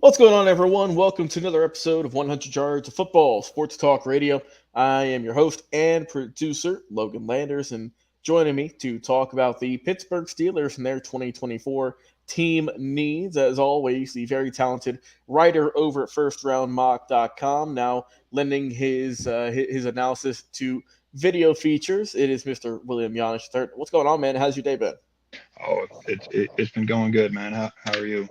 What's going on, everyone? Welcome to another episode of 100 Yards of Football Sports Talk Radio. I am your host and producer, Logan Landers, and joining me to talk about the Pittsburgh Steelers and their 2024 team needs, as always, the very talented writer over at FirstRoundMock.com, now lending his analysis to video features. It is Mr. William Yanish III. What's going on, man? How's your day been? It's been going good, man. How are you?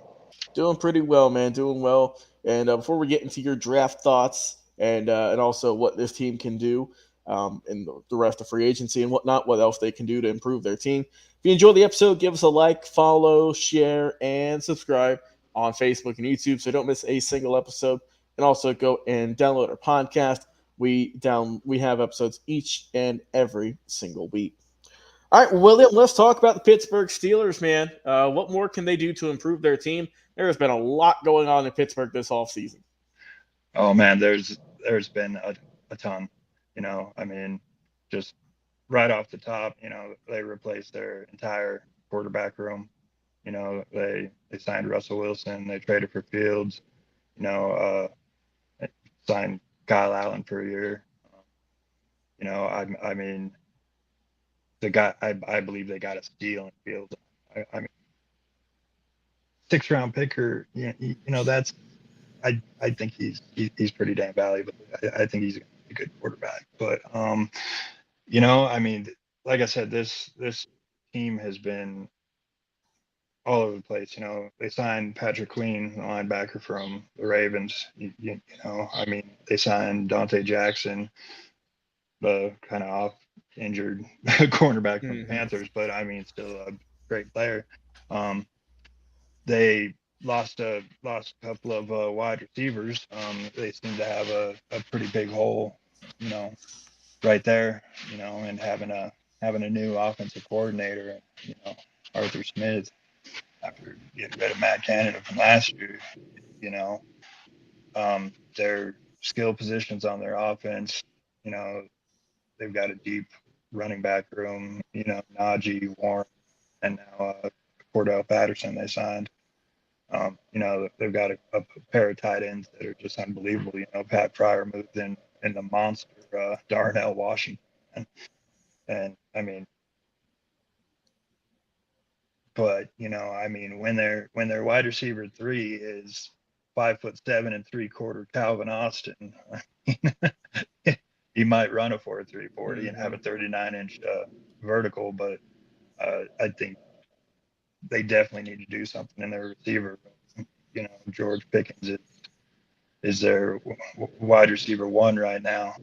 Doing pretty well, man. Doing well. And before we get into your draft thoughts and also what this team can do and the rest of free agency and whatnot, what else they can do to improve their team. If you enjoy the episode, give us a like, follow, share, and subscribe on Facebook and YouTube so you don't miss a single episode. And also go and download our podcast. We have episodes each and every single week. All right, William, let's talk about the Pittsburgh Steelers, man. What more can they do to improve their team? There has been a lot going on in Pittsburgh this offseason. Oh man, there's been a ton. I mean, just right off the top, they replaced their entire quarterback room. They signed Russell Wilson. They traded for Fields. You know, signed Kyle Allen for a year. I mean, I believe they got a steal in Fields. I mean, 6th round picker. That's I think he's pretty damn valuable. I think he's a good quarterback. But I mean, like I said, this team has been all over the place. They signed Patrick Queen, the linebacker from the Ravens. I mean, they signed Dante Jackson, the kind of off injured cornerback from the Mm-hmm. Panthers, but I mean, still a great player. Um, they lost a couple of wide receivers. They seem to have a pretty big hole, you know, right there, and having a new offensive coordinator, Arthur Smith after getting rid of Matt Canada from last year, you know, their skill positions on their offense, you know, they've got a deep running back room, Najee, Warren, and now Cordell Patterson they signed. They've got a pair of tight ends that are just unbelievable. Pat Fryer moved in the monster Darnell Washington, and I mean, but I mean, when their wide receiver three is 5'7" and 3/4 Calvin Austin, he might run a 4.3 40 and have Mm-hmm. a 39-inch vertical, but I think they definitely need to do something in their receiver. George Pickens is their wide receiver one right now.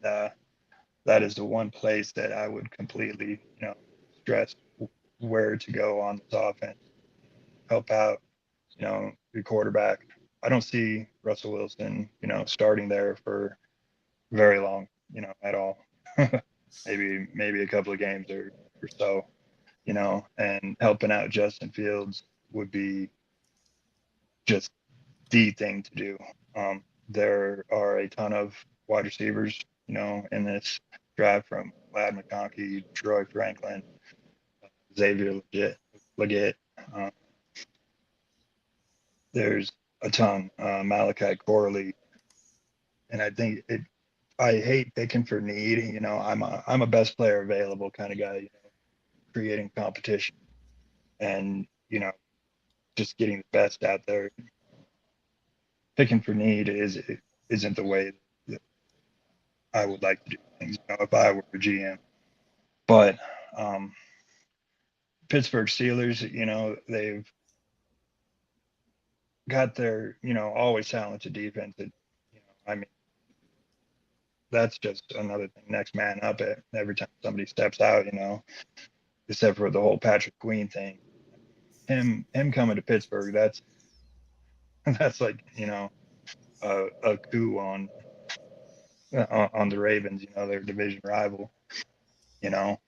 And that is the one place that I would completely, stress where to go on this offense, help out, your quarterback. I don't see Russell Wilson, starting there for very long, at all. maybe a couple of games or so, and helping out Justin Fields would be just the thing to do. There are a ton of wide receivers, in this draft from Lad McConkey, Troy Franklin, Xavier Leggett. Um, there's a ton. Malachi Corley, and I think it. I hate picking for need. I'm a best player available kind of guy. Creating competition and just getting the best out there. Picking for need isn't the way that I would like to do things. If I were a GM. But um, Pittsburgh Steelers, they've got their, always talented defense. I mean, that's just another thing. Next man up at every time somebody steps out, except for the whole Patrick Queen thing. Him coming to Pittsburgh, that's like, a coup on the Ravens, their division rival, you know.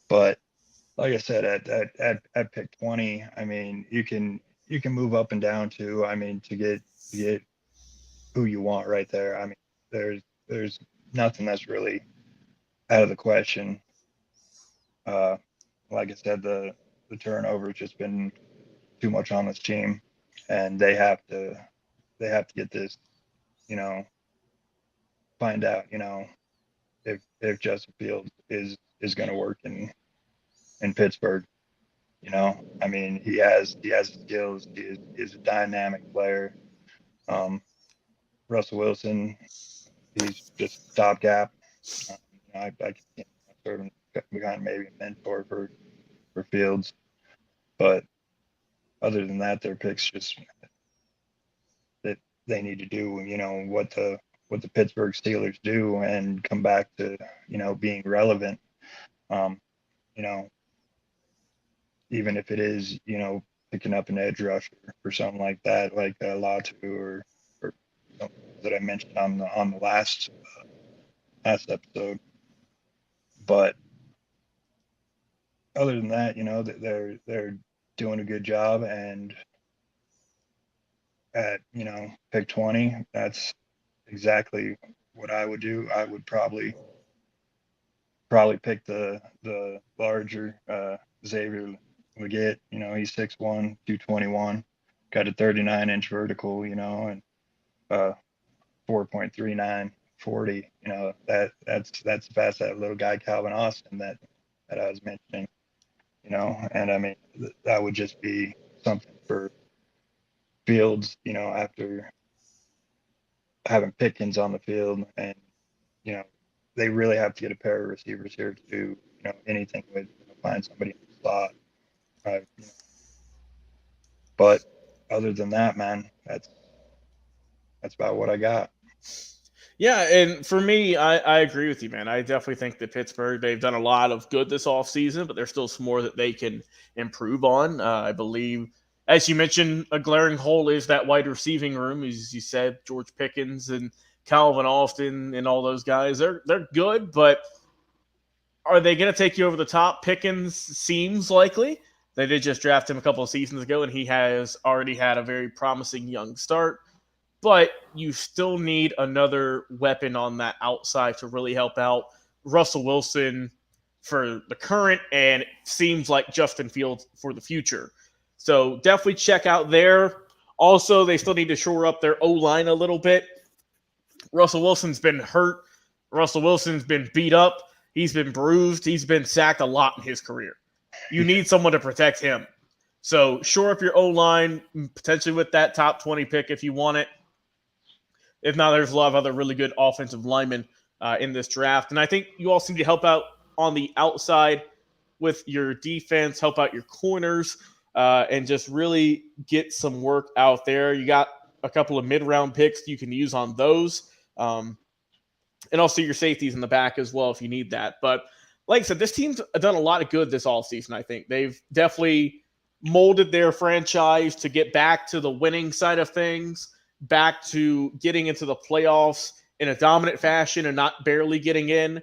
But like I said, at pick 20, I mean, you can move up and down too. I mean, to get who you want right there. I mean, there's nothing that's really out of the question. Uh, like I said, the turnover has just been too much on this team, and they have to. they have to get this, find out, if Justin Fields is going to work in Pittsburgh. I mean, he has skills. He is a dynamic player. Russell Wilson, he's just stopgap. I can sort of behind maybe a mentor for Fields, but other than that, their picks just that they need to do, what the Pittsburgh Steelers do and come back to, being relevant. Um, you know, even if it is, picking up an edge rusher or something like that, like Latu or that I mentioned on the last episode. But other than that, they're doing a good job, and at pick 20, that's exactly what I would do. I would probably pick the larger Xavier Leggett. He's 6'1", 221, got a 39-inch vertical, and 4.39 40. That's fast. That little guy Calvin Austin that I was mentioning. And I mean that would just be something for Fields. After having Pickens on the field, and they really have to get a pair of receivers here to do anything with find somebody in the slot. But other than that, man, that's about what I got. Yeah, and for me, I agree with you, man. I definitely think that Pittsburgh, they've done a lot of good this offseason, but there's still some more that they can improve on. I believe, as you mentioned, a glaring hole is that wide receiving room. As you said, George Pickens and Calvin Austin and all those guys, they're good, but are they going to take you over the top? Pickens seems likely. They did just draft him a couple of seasons ago, and he has already had a very promising young start. But you still need another weapon on that outside to really help out Russell Wilson for the current, and it seems like Justin Fields for the future. So definitely check out there. Also, they still need to shore up their O-line a little bit. Russell Wilson's been hurt. Russell Wilson's been beat up. He's been bruised. He's been sacked a lot in his career. You need someone to protect him. So shore up your O-line, potentially with that top 20 pick if you want it. If not, there's a lot of other really good offensive linemen in this draft. And I think you also need to help out on the outside with your defense, help out your corners, and just really get some work out there. You got a couple of mid-round picks you can use on those. And also your safeties in the back as well if you need that. But like I said, this team's done a lot of good this offseason, I think. They've definitely molded their franchise to get back to the winning side of things, back to getting into the playoffs in a dominant fashion and not barely getting in.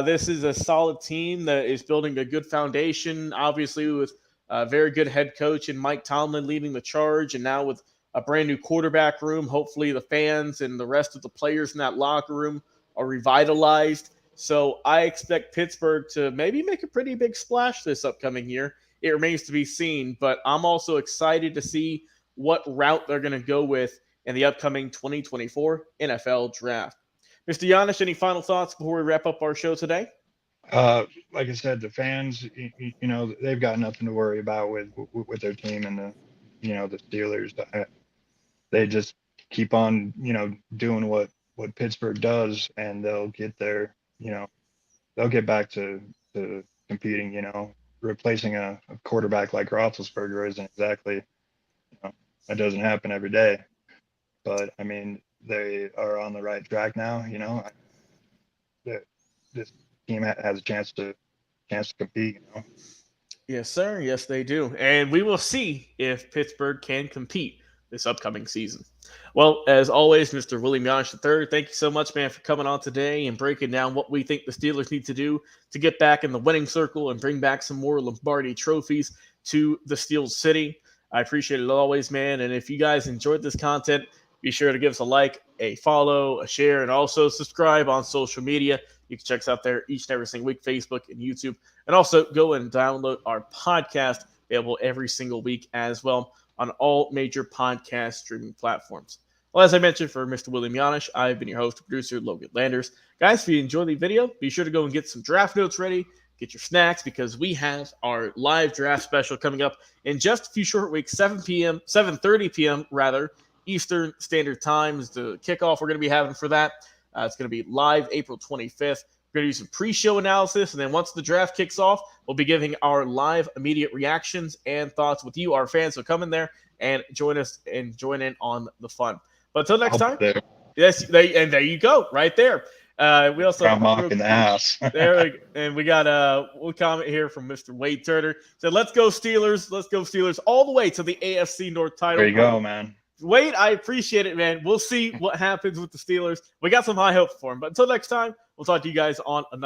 This is a solid team that is building a good foundation, obviously with a very good head coach and Mike Tomlin leading the charge, and now with a brand new quarterback room. Hopefully the fans and the rest of the players in that locker room are revitalized. So I expect Pittsburgh to maybe make a pretty big splash this upcoming year. It remains to be seen, but I'm also excited to see what route they're going to go with in the upcoming 2024 NFL Draft. Mr. Yanish, any final thoughts before we wrap up our show today? Like I said, the fans, they've got nothing to worry about with their team and the Steelers. They just keep on, doing what Pittsburgh does, and they'll get there. They'll get back to competing. Replacing a quarterback like Roethlisberger isn't exactly, that doesn't happen every day. But I mean, they are on the right track now. This team has a chance to compete. Yes, sir. Yes, they do. And we will see if Pittsburgh can compete this upcoming season. Well, as always, Mr. William Yanish III, thank you so much, man, for coming on today and breaking down what we think the Steelers need to do to get back in the winning circle and bring back some more Lombardi trophies to the Steel City. I appreciate it always, man. And if you guys enjoyed this content, be sure to give us a like, a follow, a share, and also subscribe on social media. You can check us out there each and every single week, Facebook and YouTube. And also go and download our podcast, available every single week as well. on all major podcast streaming platforms. Well, as I mentioned, for Mr. William Yanish, I've been your host and producer, Logan Landers. Guys, if you enjoyed the video, be sure to go and get some draft notes ready, get your snacks, because we have our live draft special coming up in just a few short weeks, 7:30 p.m. rather, Eastern Standard Time is the kickoff we're going to be having for that. It's going to be live April 25th. We're going to do some pre-show analysis, and then once the draft kicks off, we'll be giving our live immediate reactions and thoughts with you, our fans. So come in there and join us and join in on the fun. But until next time, yes, there you go, right there. We also in the house. and we got one comment here from Mr. Wade Turner. Said, "Let's go Steelers! Let's go Steelers! All the way to the AFC North title." There you go, man. Wade, I appreciate it, man. We'll see what happens with the Steelers. We got some high hopes for them. But until next time, we'll talk to you guys on another.